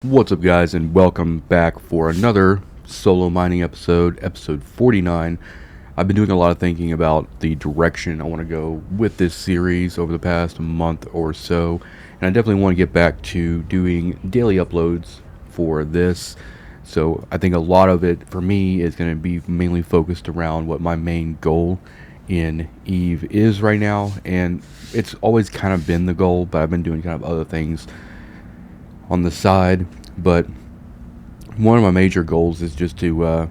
What's up, guys, and welcome back for another solo mining episode, episode 49. I've been doing a lot of thinking about the direction I want to go with this series over the past month or so, and I definitely want to get back to doing daily uploads for this. So I think a lot of it for me is going to be mainly focused around what my main goal in Eve is right now, and it's always kind of been the goal, but I've been doing kind of other things on the side. But one of my major goals is just to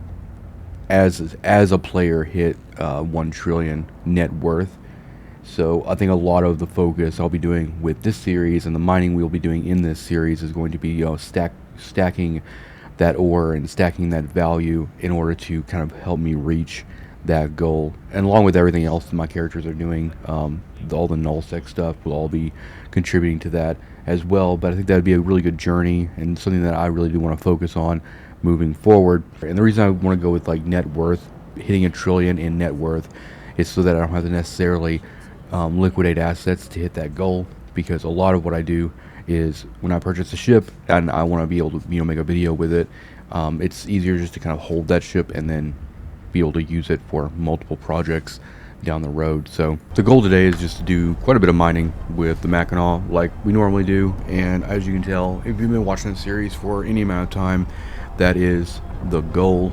as a player hit 1 trillion net worth. So I think a lot of the focus I'll be doing with this series and the mining we'll be doing in this series is going to be stacking that ore and stacking that value in order to kind of help me reach that goal. And along with everything else that my characters are doing, all the nullsec stuff will all be contributing to that as well. But I think that would be a really good journey and something that I really do want to focus on moving forward. And the reason I want to go with like net worth, hitting 1 trillion in net worth, is so that I don't have to necessarily liquidate assets to hit that goal. Because a lot of what I do is when I purchase a ship and I want to be able to make a video with it, it's easier just to kind of hold that ship and then be able to use it for multiple projects down the road. So the goal today is just to do quite a bit of mining with the Mackinac like we normally do. And as you can tell, if you've been watching the series for any amount of time, that is the goal.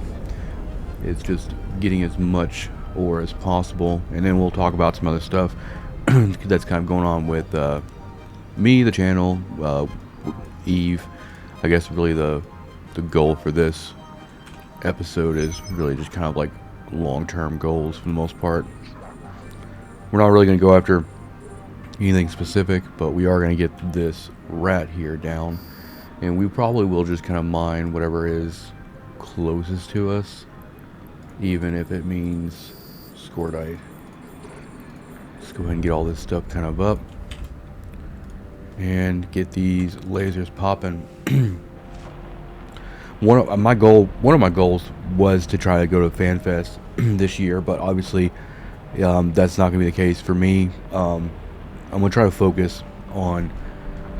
It's just getting as much ore as possible, and then we'll talk about some other stuff that's kind of going on with me, the channel, Eve. I guess really the goal for this episode is really just kind of like long-term goals for the most part. We're not really going to go after anything specific, but we are going to get this rat here down, and we probably will just kind of mine whatever is closest to us, even if it means scordite. Let's go ahead and get all this stuff kind of up and get these lasers popping. One of my goals was to try to go to FanFest this year, but obviously that's not going to be the case for me. I'm going to try to focus on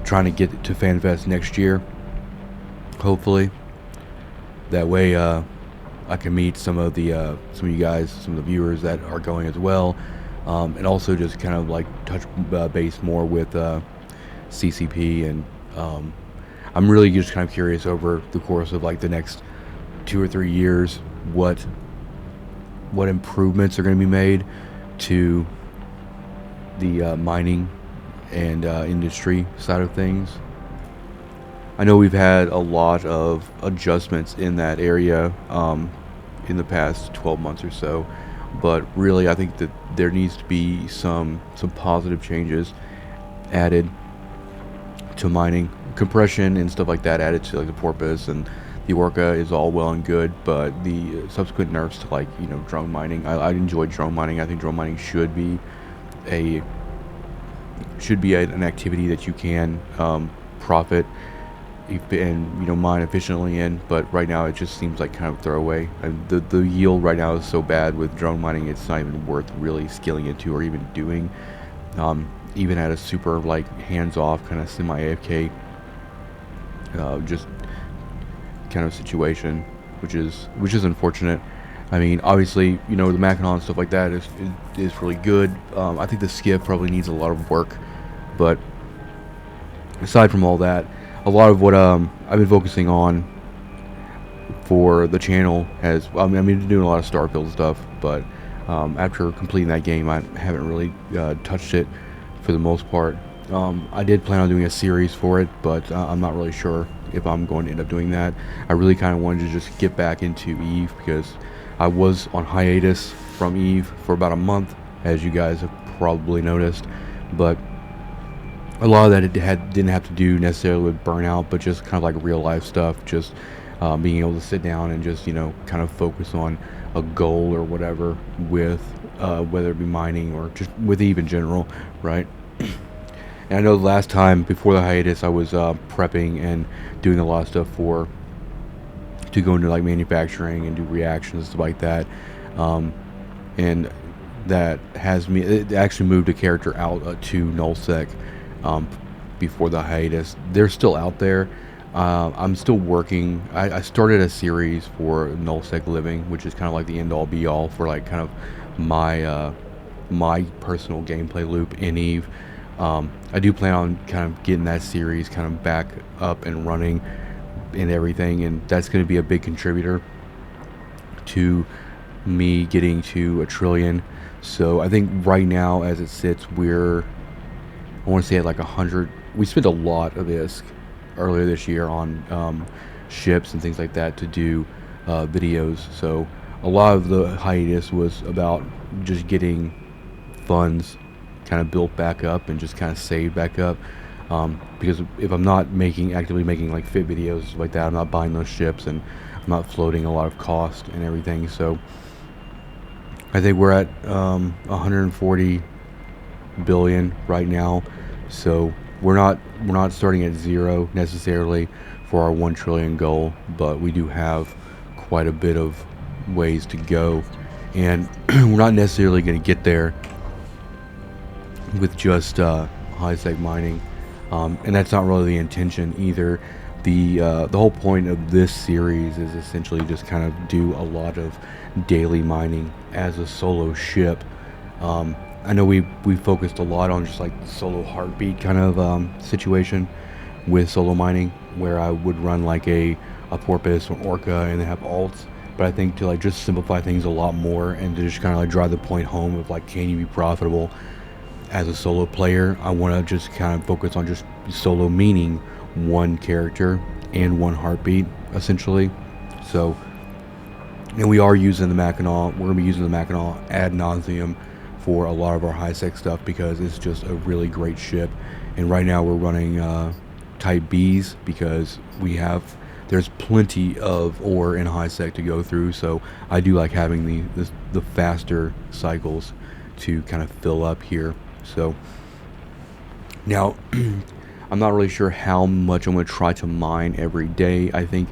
trying to get to FanFest next year, hopefully. That way I can meet some of you guys, some of the viewers that are going as well, and also just kind of like touch base more with CCP. And I'm really just kind of curious over the course of like the next 2 or 3 years what improvements are going to be made to the mining and industry side of things. I know we've had a lot of adjustments in that area in the past 12 months or so, but really I think that there needs to be some positive changes added to mining. Compression and stuff like that added to like the porpoise and the orca is all well and good, but the subsequent nerfs to like drone mining, I enjoy drone mining. I think drone mining should be an activity that you can profit and mine efficiently in, but right now it just seems like kind of throwaway. And the yield right now is so bad with drone mining, it's not even worth really skilling into or even doing, even at a super like hands-off kind of semi-AFK just kind of situation, which is unfortunate. I mean, obviously, the Mackinac and stuff like that is really good. I think the skiff probably needs a lot of work, but aside from all that, a lot of what I've been focusing on for the channel has, I've been doing a lot of Starfield stuff, but after completing that game, I haven't really touched it for the most part. I did plan on doing a series for it, but I'm not really sure if I'm going to end up doing that. I really kind of wanted to just get back into Eve because I was on hiatus from Eve for about a month, as you guys have probably noticed, but a lot of that didn't have to do necessarily with burnout, but just kind of like real life stuff, just being able to sit down and just kind of focus on a goal or whatever with whether it be mining or just with Eve in general, right? And I know the last time before the hiatus I was prepping and doing a lot of stuff to go into like manufacturing and do reactions and stuff like that, and that it actually moved a character out to nullsec before the hiatus. They're still out there, I'm still working. I started a series for nullsec living, which is kind of like the end all be all for like kind of my my personal gameplay loop in Eve. I do plan on kind of getting that series kind of back up and running and everything, and that's going to be a big contributor to me getting to a trillion. So I think right now, as it sits, I want to say at like 100. We spent a lot of ISK earlier this year on ships and things like that to do videos. So a lot of the hiatus was about just getting funds kind of built back up and just kind of saved back up. Because if I'm not actively making like fit videos like that, I'm not buying those ships and I'm not floating a lot of cost and everything. So I think we're at 140 billion right now. So we're not starting at zero necessarily for our 1 trillion goal, but we do have quite a bit of ways to go, and we're not necessarily going to get there with just high sec mining, and that's not really the intention either. The whole point of this series is essentially just kind of do a lot of daily mining as a solo ship. I know we focused a lot on just like the solo heartbeat kind of situation with solo mining, where I would run like a porpoise or orca and then have alts. But I think to like just simplify things a lot more and to just kind of like drive the point home of like, can you be profitable as a solo player? I want to just kind of focus on just solo, meaning one character and one heartbeat essentially. So, and we are using the Mackinac. We're gonna be using the Mackinac ad nauseum for a lot of our high sec stuff because it's just a really great ship. And right now we're running type Bs because there's plenty of ore in high sec to go through. So I do like having the faster cycles to kind of fill up here. So now I'm not really sure how much I'm going to try to mine every day. I think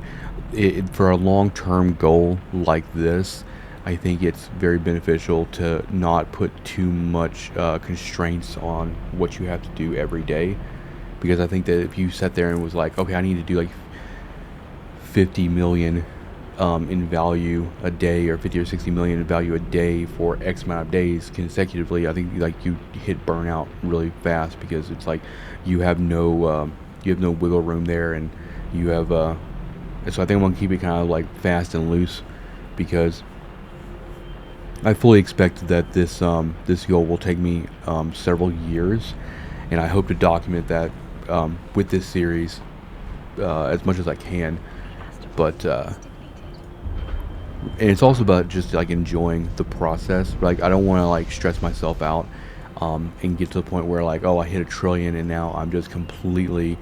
for a long-term goal like this, I think it's very beneficial to not put too much constraints on what you have to do every day, because I think that if you sat there and was like, okay, I need to do like 50 million in value a day, or 50 or 60 million in value a day for X amount of days consecutively, I think like you hit burnout really fast, because it's like you have no wiggle room there, and you have so I think I'm gonna keep it kind of like fast and loose, because I fully expect that this goal will take me several years, and I hope to document that with this series as much as I can. But and it's also about just like enjoying the process. Like I don't want to like stress myself out and get to the point where like, oh, I hit a trillion and now I'm just completely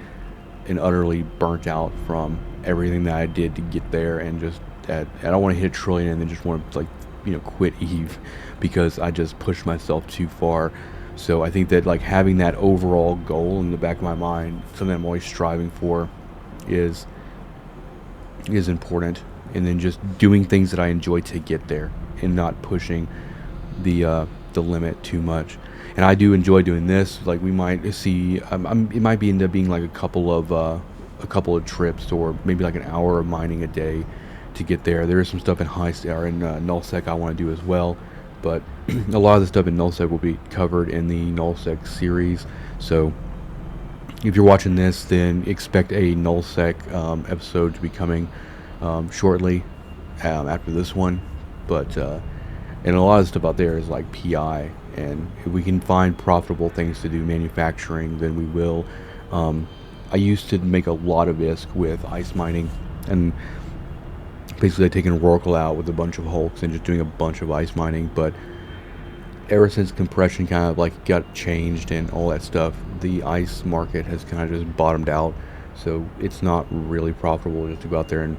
and utterly burnt out from everything that I did to get there, and just I don't want to hit a trillion and then just want to like, quit Eve because I just pushed myself too far. So I think that like having that overall goal in the back of my mind, something I'm always striving for, is important, and then just doing things that I enjoy to get there and not pushing the limit too much. And I do enjoy doing this. Like we might see, it might end up being like a couple of trips, or maybe like an hour of mining a day to get there. There is some stuff in nullsec I want to do as well, but a lot of the stuff in nullsec will be covered in the nullsec series. So if you're watching this, then expect a nullsec episode to be coming shortly after this one. But and a lot of stuff out there is like PI, and if we can find profitable things to do manufacturing, then we will. I used to make a lot of ISK with ice mining, and basically taking Oracle out with a bunch of hulks and just doing a bunch of ice mining. But ever since compression kind of like got changed and all that stuff, the ice market has kind of just bottomed out. So it's not really profitable just to go out there and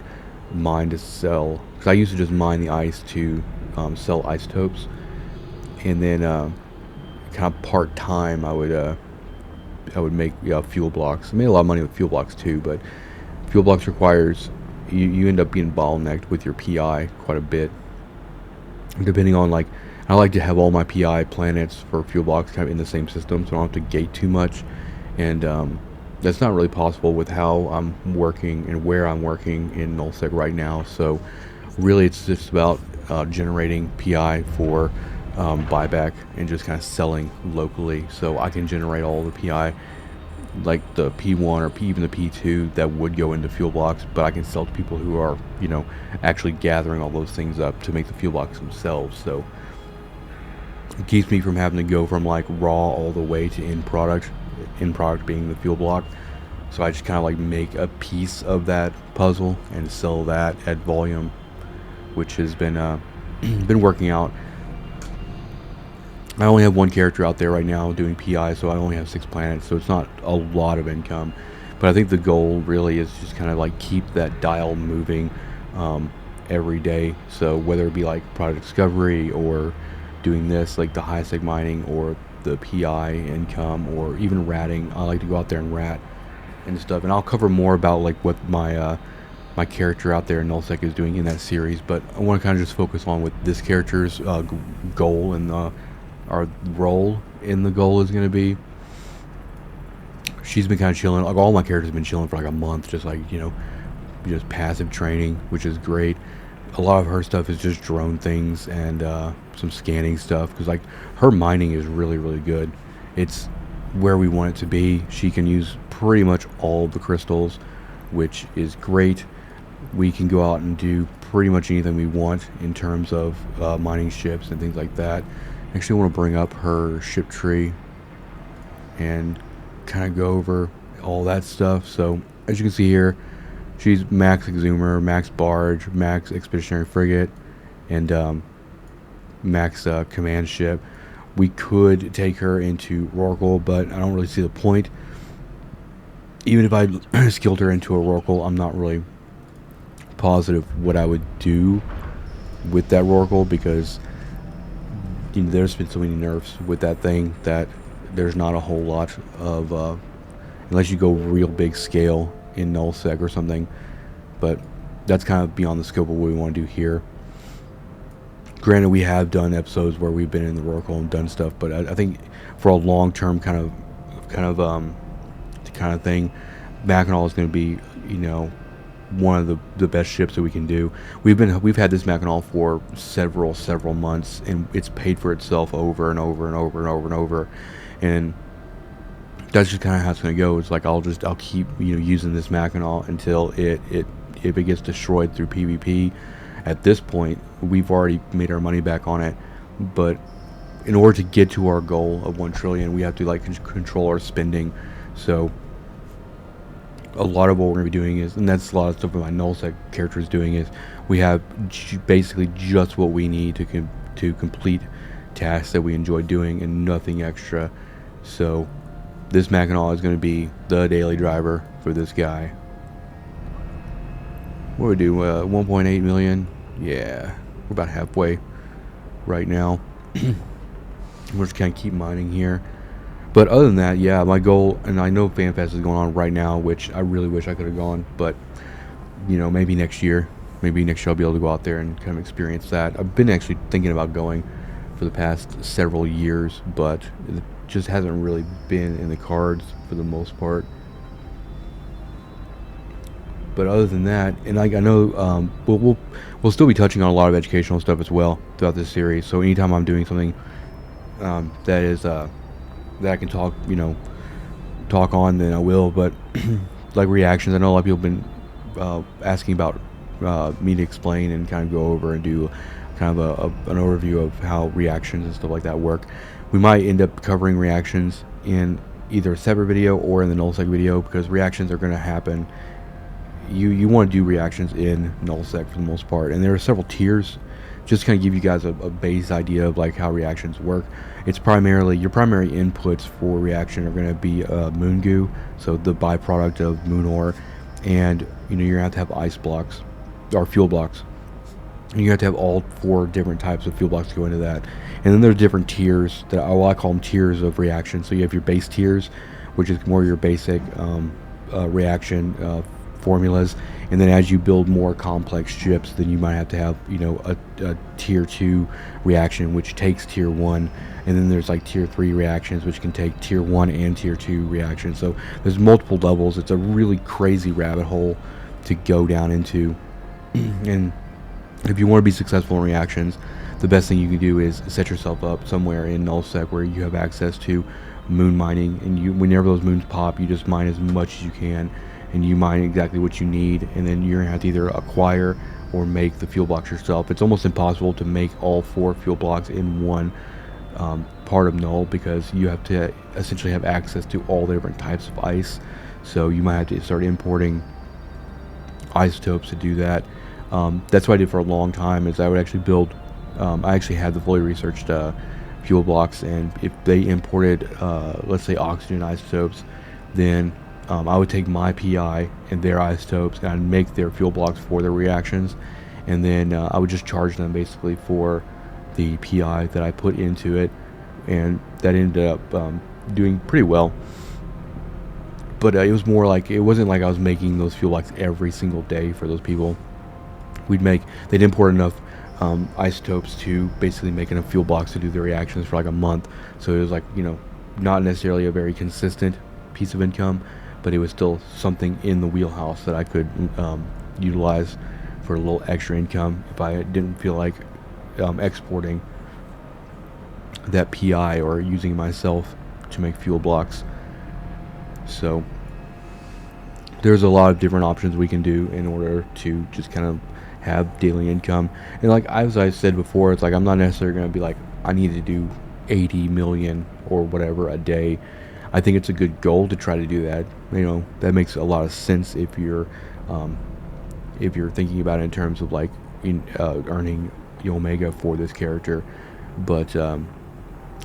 mine to sell, because I used to just mine the ice to sell isotopes, and then kind of part-time I would make fuel blocks. I made a lot of money with fuel blocks too, but fuel blocks requires you end up being bottlenecked with your PI quite a bit, depending on like, I like to have all my PI planets for fuel blocks kind of in the same system, so I don't have to gate too much. And That's not really possible with how I'm working and where I'm working in nullsec right now. So really, it's just about generating PI for buyback and just kind of selling locally. So I can generate all the PI, like the P1 or even the P2 that would go into fuel blocks, but I can sell to people who are, actually gathering all those things up to make the fuel blocks themselves. So it keeps me from having to go from like raw all the way to end product being the fuel block. So I just kind of like make a piece of that puzzle and sell that at volume, which has been been working out. I only have one character out there right now doing PI, so I only have 6 planets, so it's not a lot of income. But I think the goal really is just kind of like keep that dial moving every day. So whether it be like product discovery or doing this, like the high seg mining or the PI income or even ratting, I like to go out there and rat and stuff. And I'll cover more about like what my character out there in nullsec is doing in that series. But I want to kind of just focus on what this character's goal and our role in the goal is going to be. She's been kind of chilling. Like all my characters have been chilling for like a month, just like just passive training, which is great. A lot of her stuff is just drone things and some scanning stuff, because like her mining is really, really good. It's where we want it to be. She can use pretty much all the crystals, which is great. We can go out and do pretty much anything we want in terms of mining ships and things like that. Actually, I want to bring up her ship tree and kind of go over all that stuff. So as you can see here, she's max exhumer, max barge, max expeditionary frigate, and max command ship. We could take her into Rorqual, but I don't really see the point. Even if I skilled her into a Rorqual, I'm not really positive what I would do with that Rorqual, because there's been so many nerfs with that thing that there's not a whole lot of unless you go real big scale in nullsec or something. But that's kind of beyond the scope of what we want to do here. Granted, we have done episodes where we've been in the Rorqual and done stuff, but I think for a long-term kind of thing, Mackinac is going to be one of the best ships that we can do. We've had this Mackinac for several months, and it's paid for itself over and over and over and over and over. And that's just kind of how it's going to go. It's like I'll keep using this Mackinac until if it gets destroyed through PvP. At this point, we've already made our money back on it, but in order to get to our goal of 1 trillion, we have to like control our spending. So a lot of what we're going to be doing is, and that's a lot of stuff that my nullsec character is doing, is we have basically just what we need to complete tasks that we enjoy doing and nothing extra. So this Mackinac is going to be the daily driver for this guy. What do we do? 1.8 million? Yeah, we're about halfway right now. We're just kind of keep mining here. But other than that, yeah, my goal, and I know FanFest is going on right now, which I really wish I could have gone, but maybe next year. Maybe next year I'll be able to go out there and kind of experience that. I've been actually thinking about going for the past several years, but it just hasn't really been in the cards for the most part. But other than that, and I know we'll still be touching on a lot of educational stuff as well throughout this series. So anytime I'm doing something that is that I can talk on, then I will. But like reactions, I know a lot of people have been asking about me to explain and kind of go over and do kind of an overview of how reactions and stuff like that work. We might end up covering reactions in either a separate video or in the nullsec video, because reactions are going to happen. You want to do reactions in nullsec for the most part, and there are several tiers. Just kind of give you guys a base idea of like how reactions work. It's primarily, your primary inputs for reaction are going to be moon goo, so the byproduct of moon ore, and you're going to have to have ice blocks or fuel blocks. And you have to have all 4 different types of fuel blocks go into that. And then there's different tiers that I call them tiers of reaction. So you have your base tiers, which is more your basic reaction formulas, and then as you build more complex ships, then you might have to have a tier 2 reaction which takes tier 1, and then there's like tier 3 reactions which can take tier 1 and tier 2 reactions. So there's multiple levels. It's a really crazy rabbit hole to go down into. And if you want to be successful in reactions, the best thing you can do is set yourself up somewhere in nullsec where you have access to moon mining, and whenever those moons pop, you just mine as much as you can, and you mine exactly what you need, and then you're gonna have to either acquire or make the fuel blocks yourself. It's almost impossible to make all 4 fuel blocks in one part of null, because you have to essentially have access to all the different types of ice. So you might have to start importing isotopes to do that. That's what I did for a long time, is I would actually build, I actually had the fully researched fuel blocks, and if they imported let's say oxygen isotopes, then I would take my PI and their isotopes and I'd make their fuel blocks for their reactions, and then I would just charge them basically for the PI that I put into it, and that ended up doing pretty well. But it was more like, it wasn't like I was making those fuel blocks every single day for those people. They'd import enough isotopes to basically make enough fuel blocks to do the reactions for like a month. So it was like, not necessarily a very consistent piece of income, but it was still something in the wheelhouse that I could utilize for a little extra income if I didn't feel like exporting that PI or using it myself to make fuel blocks. So there's a lot of different options we can do in order to just kind of have daily income. And like as I said before, it's like I'm not necessarily going to be like, I need to do 80 million or whatever a day. I think it's a good goal to try to do that. That makes a lot of sense if you're thinking about it in terms of like earning the omega for this character. But a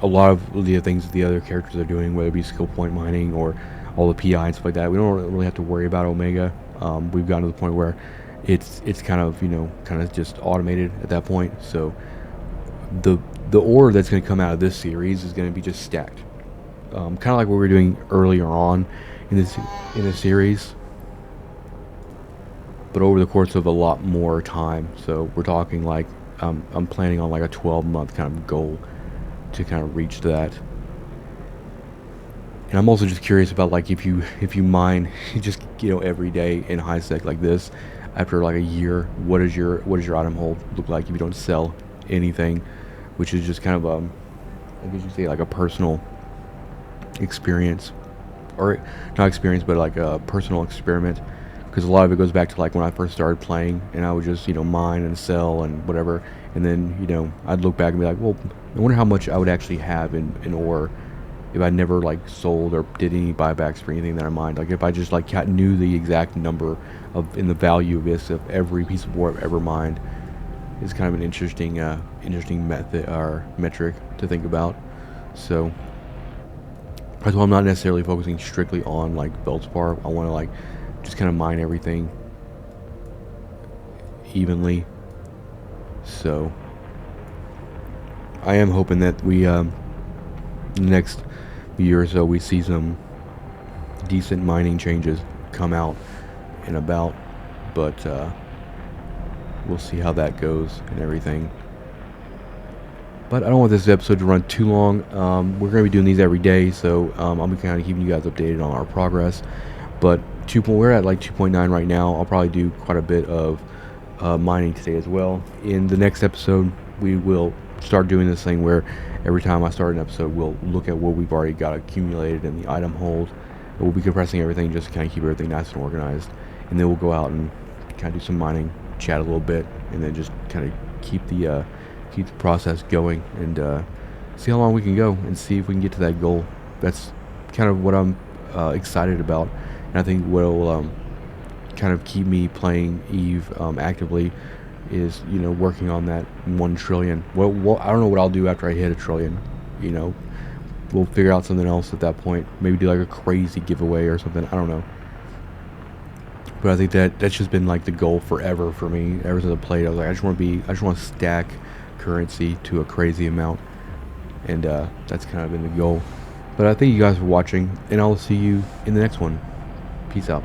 lot of the things that the other characters are doing, whether it be skill point mining or all the PI and stuff like that, we don't really have to worry about omega. We've gotten to the point where it's kind of just automated at that point. So the ore that's going to come out of this series is going to be just stacked, kind of like what we were doing earlier on in the series, but over the course of a lot more time. So we're talking like I'm planning on like a 12-month kind of goal to kind of reach that. And I'm also just curious about like if you mine just every day in high sec like this, after like a year, what does your item hold look like if you don't sell anything? Which is just kind of I guess you say like a personal experience, or not experience, but like a personal experiment, because a lot of it goes back to like when I first started playing, and I would just mine and sell and whatever, and then I'd look back and be like, well, I wonder how much I would actually have in ore if I never like sold or did any buybacks for anything that I mined. Like if I just like knew the exact number in the value of this of every piece of ore I've ever mined, is kind of an interesting method or metric to think about. So that's why I'm not necessarily focusing strictly on like Feldspar. I want to like just kind of mine everything evenly. So I am hoping that we next year or so we see some decent mining changes come out and about, but we'll see how that goes and everything. But I don't want this episode to run too long. We're going to be doing these every day, so I'll be kind of keeping you guys updated on our progress. But we're at like 2.9 right now. I'll probably do quite a bit of mining today as well. In the next episode, we will start doing this thing where every time I start an episode, we'll look at what we've already got accumulated in the item hold. We'll be compressing everything just to kind of keep everything nice and organized. And then we'll go out and kind of do some mining, chat a little bit, and then just kind of keep the process going and see how long we can go and see if we can get to that goal. That's kind of what I'm excited about, and I think what will kind of keep me playing Eve actively is working on that 1 trillion. Well, I don't know what I'll do after I hit 1 trillion. We'll figure out something else at that point. Maybe do like a crazy giveaway or something. I don't know. But I think that's just been like the goal forever for me. Ever since I played, I was like, I just want to stack currency to a crazy amount, and that's kind of been the goal. But I thank you guys for watching, and I'll see you in the next one. Peace out.